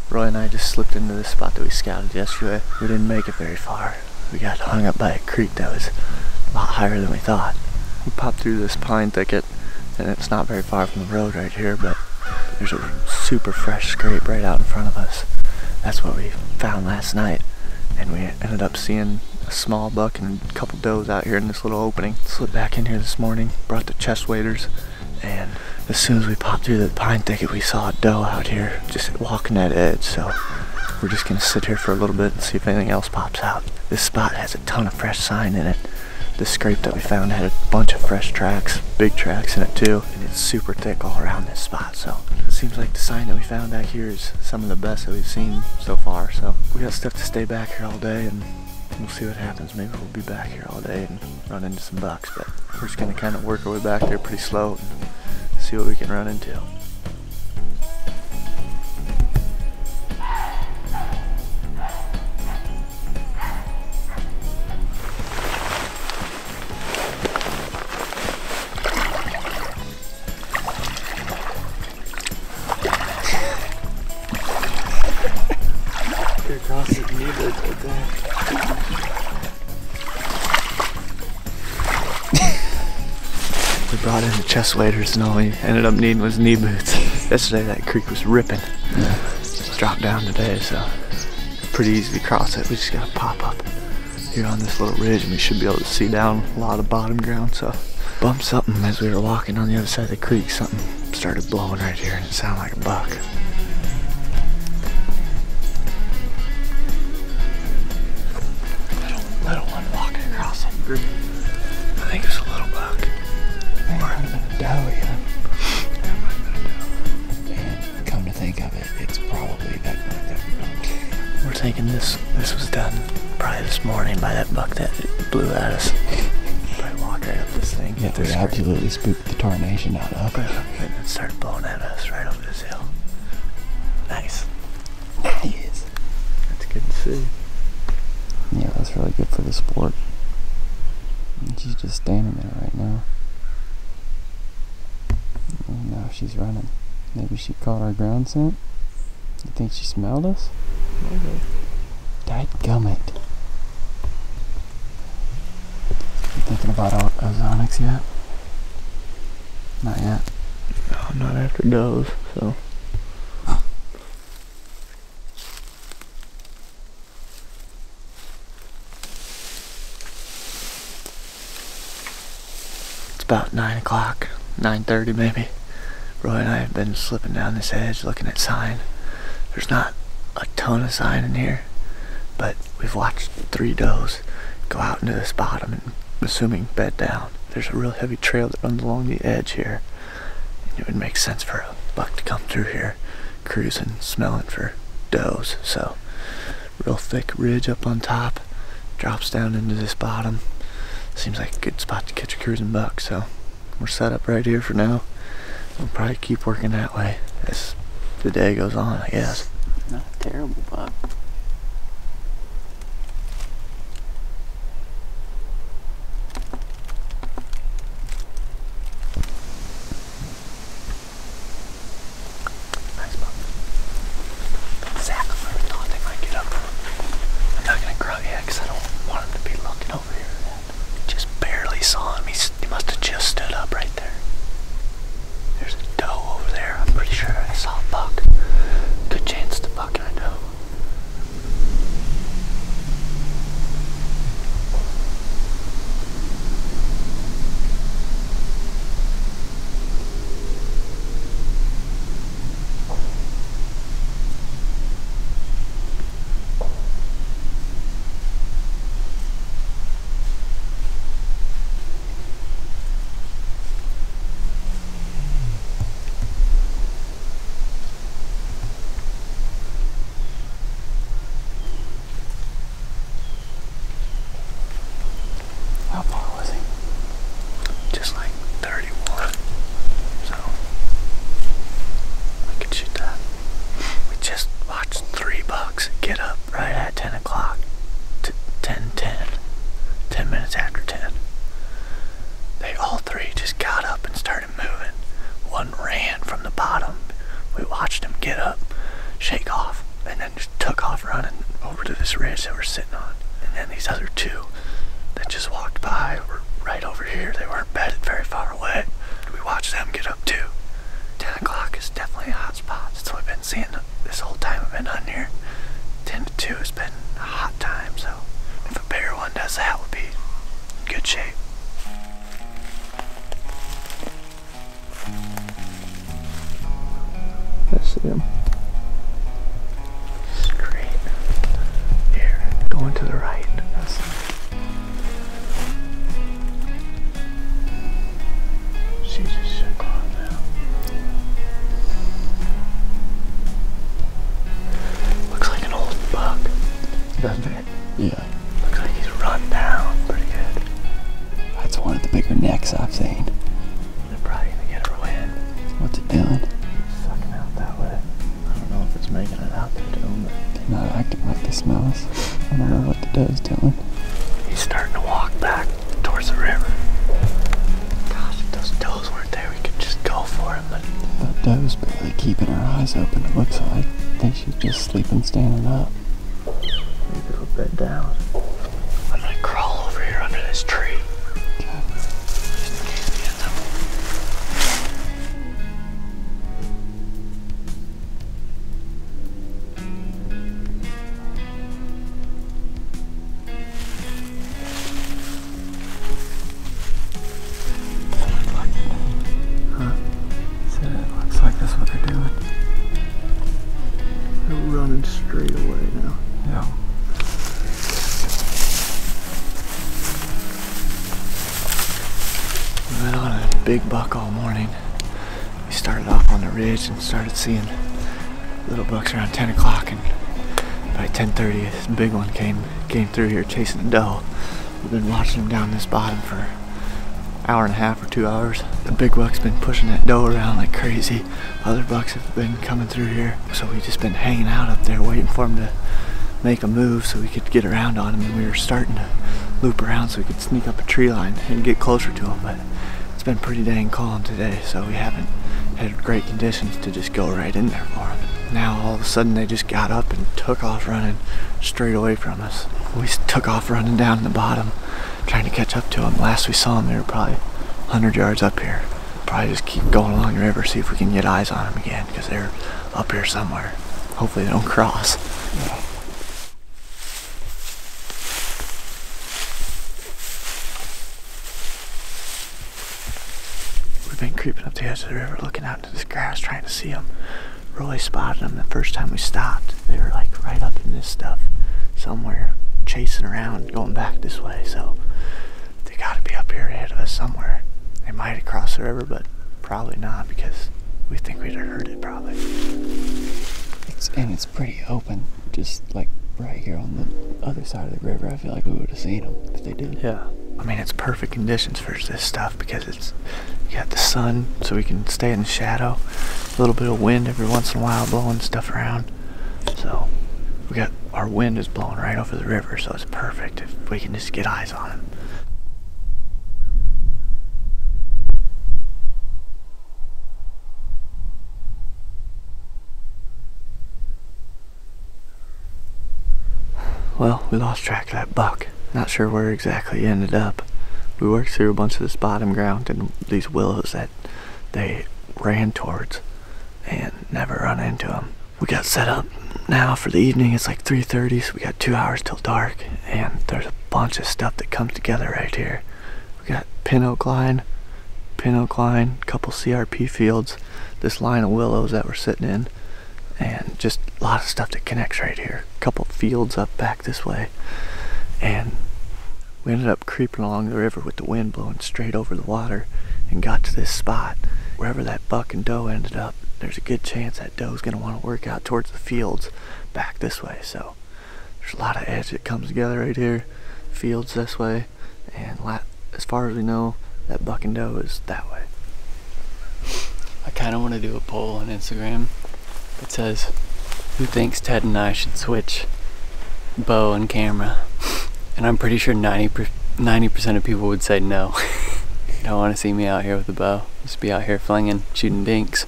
Roy and I just slipped into this spot that we scouted yesterday. We didn't make it very far. We got hung up by a creek that was a lot higher than we thought. We popped through this pine thicket, and it's not very far from the road right here, but there's a super fresh scrape right out in front of us. That's what we found last night, and we ended up seeing a small buck and a couple does out here in this little opening. Slipped back in here this morning, brought the chest waders, and as soon as we popped through the pine thicket, we saw a doe out here just walking that edge. So we're just gonna sit here for a little bit and see if anything else pops out. This spot has a ton of fresh sign in it. The scrape that we found had a bunch of fresh tracks, big tracks in it too, and it's super thick all around this spot. So it seems like the sign that we found back here is some of the best that we've seen so far. So we got stuff to stay back here all day, and we'll see what happens. Maybe we'll be back here all day and run into some bucks, but we're just gonna kind of work our way back there pretty slow and see what we can run into. You're crossing the neighborhood right there. We brought in the chest waders, and all we ended up needing was knee boots. Yesterday that creek was ripping. Yeah. It's dropped down today, so it's pretty easy to cross it. We just gotta pop up here on this little ridge, and we should be able to see down a lot of bottom ground. So bumped something as we were walking on the other side of the creek. Something started blowing right here, and it sounded like a buck. Little one walking across it. I think it's a little buck. Or might have been a doe even. That might have been a doe. And come to think of it, it's probably that buck that we bumped. We're thinking this was done probably this morning by that buck that blew at us. Probably walked right up this thing. Yeah, they absolutely spooked the tarnation out of it. And then started blowing at us right over this hill. Nice. Nice. That's good to see. Yeah, that's really good for the sport. And she's just standing there right now. And now she's running. Maybe she caught our ground scent? You think she smelled us? Maybe. Dadgummit. You thinking about ozonics yet? Not yet. No, not after does, so. About 9 o'clock, 9:30 maybe. Roy and I have been slipping down this edge looking at sign. There's not a ton of sign in here, but we've watched 3 does go out into this bottom and, assuming, bed down. There's a real heavy trail that runs along the edge here. It would make sense for a buck to come through here, cruising, smelling for does. So, real thick ridge up on top, drops down into this bottom. Seems like a good spot to catch a cruising buck, so we're set up right here for now. We'll probably keep working that way as the day goes on, I guess. Not a terrible buck. Nice buck. Exactly where we thought they might get up. I'm not gonna grunt yet because I don't want him to be looking over here. Just barely saw him. He must have just stood up right there. There's a doe over there. I'm pretty sure I saw a buck. Good chance to buck and a doe. One ran from the bottom. We watched him get up, shake off, then just took off running over to this ridge that we're sitting on. And then these other two that just walked by were right over here. They weren't bedded very far away. We watched them get up too. 10 o'clock is definitely a hot spot. That's what I've been seeing this whole time I've been hunting here. 10 to 2 has been a hot time, so if a bigger one does that, we'll be in good shape. I see him. Straight here, going to the right. She just shook off now. Looks like an old buck, doesn't it? Yeah. Looks like he's run down pretty good. That's one of the bigger necks I've seen. They're probably gonna get her wind. What's it doing? It's sucking out that way. I don't know if it's making it out there to them, but They're not acting like they smell us. I don't know what the doe's doing. he's starting to walk back towards the river. Gosh, if those does weren't there, we could just go for him, but That doe's barely keeping her eyes open, it looks like. I think she's just sleeping standing up. maybe it'll bed down. I'm gonna crawl over here under this tree. Just in case we get them. Huh? So it looks like that's what they're doing. They're running straight away now. Yeah. We've been on a big buck all morning. We started off on the ridge and started seeing little bucks around 10 o'clock, and by 10:30 this big one came through here chasing a doe. We've been watching him down this bottom for an hour and a half or 2 hours. The big buck's been pushing that doe around like crazy. Other bucks have been coming through here, so we've just been hanging out up there waiting for him to make a move so we could get around on him, and we were starting to loop around so we could sneak up a tree line and get closer to him, but it's been pretty dang calm today, so we haven't had great conditions to just go right in there for him. Now all of a sudden they just got up and took off running straight away from us. We took off running down the bottom trying to catch up to them. Last we saw them, they were probably 100 yards up here. Probably just keep going along the river, see if we can get eyes on them again, because they're up here somewhere. Hopefully they don't cross. Yeah. We've been creeping up the edge of the river, looking out into this grass, trying to see them. Really spotted them the first time we stopped. They were like right up in this stuff somewhere, chasing around, going back this way, so they gotta be up here ahead of us somewhere. They might have crossed the river, but probably not, because we think we'd have heard it probably. It's pretty open, just like right here on the other side of the river. I feel like we would have seen them if they did. Yeah. I mean, it's perfect conditions for this stuff because it's, you got the sun so we can stay in the shadow. A little bit of wind every once in a while blowing stuff around. So we got, our wind is blowing right over the river, so it's perfect if we can just get eyes on it. Well, we lost track of that buck. Not sure where exactly he ended up. We worked through a bunch of this bottom ground and these willows that they ran towards and never run into them. We got set up now for the evening. It's like 3:30, so we got 2 hours till dark, and there's a bunch of stuff that comes together right here. We got pin oak line, couple CRP fields, this line of willows that we're sitting in, and just a lot of stuff that connects right here. A couple fields up back this way, and we ended up creeping along the river with the wind blowing straight over the water and got to this spot. Wherever that buck and doe ended up, there's a good chance that doe's gonna want to work out towards the fields back this way. So there's a lot of edge that comes together right here, fields this way, and as far as we know, that buck and doe is that way. I kind of want to do a poll on Instagram that says, who thinks Ted and I should switch bow and camera? And I'm pretty sure 90% of people would say no. You don't want to see me out here with a bow. Just be out here flinging, shooting dinks.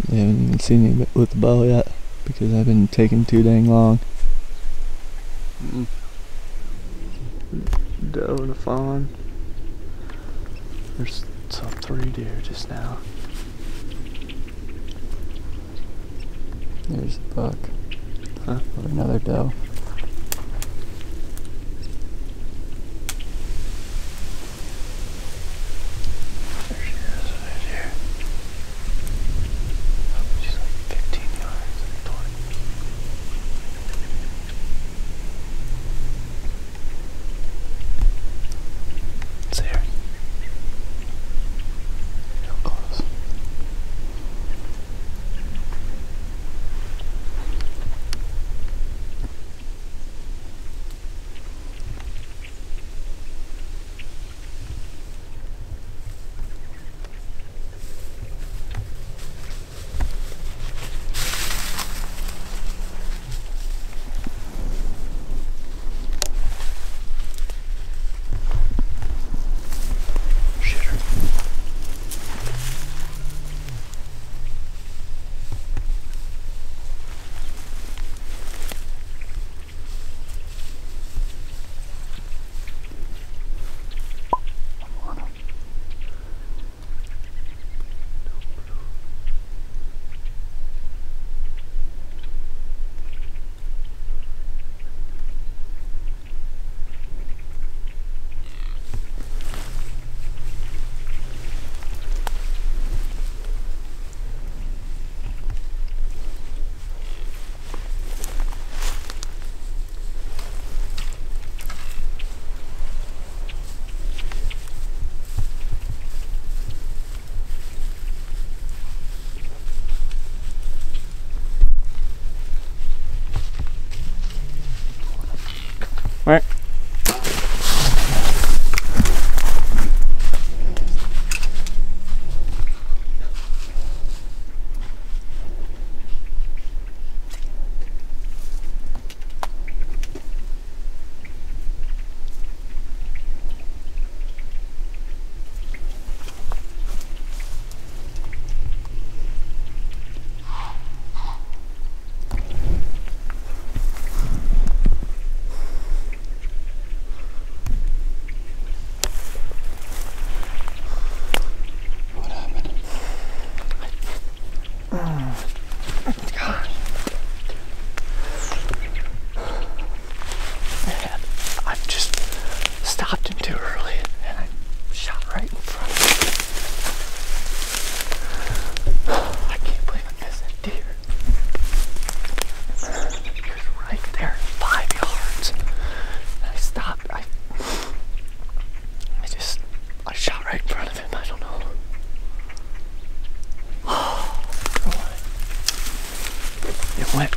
You haven't even seen me with the bow yet. because I've been taking too dang long. Doe and a fawn. There's some 3 deer just now. There's a buck. Huh? Or another doe. There she is, right here. She's like 15 yards, 20. It's there. Real close. Right.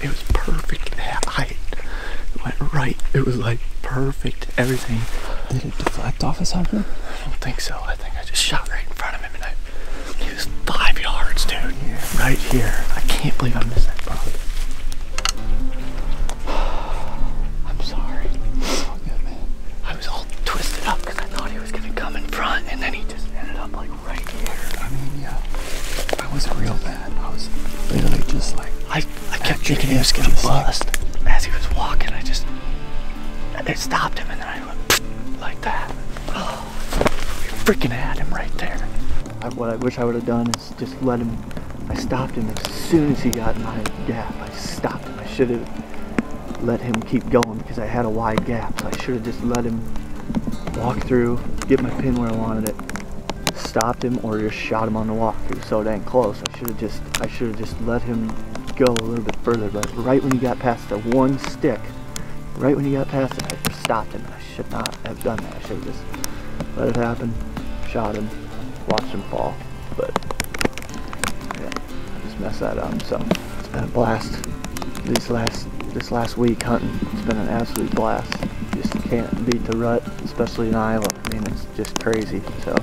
It was perfect height. It went right. It was like perfect. Everything. Did it deflect off of something? I don't think so. I think I just shot right in front of him, and he was 5 yards, dude. Yeah. Right here. I can't believe I missed that buck. I'm sorry. It's all good, man. I was all twisted up because I thought he was gonna come in front, and then he just ended up like right here. I mean, yeah. I was real bad. I was literally just like. I kept thinking he was gonna bust. As he was walking, I stopped him, and then I went like that. Oh, we freaking had him right there. What I wish I would have done is just let him. I stopped him as soon as he got in my gap. I stopped him. I should have let him keep going because I had a wide gap. So I should have just let him walk through, get my pin where I wanted it, stopped him, or just shot him on the walk. He was so dang close. I should have just let him go a little bit further. But right when he got past the one stick, right when he got past it, I stopped him. And I should not have done that. I should have just let it happen, shot him, watched him fall. But yeah, I just messed that up. So it's been a blast. This last week hunting, it's been an absolute blast. Just can't beat the rut, especially in Iowa. I mean, it's just crazy. So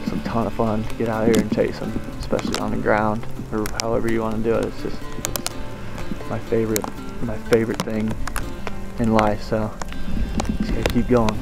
it's a ton of fun to get out here and chase them, especially on the ground or however you want to do it. It's just my favorite thing in life. So just gotta keep going.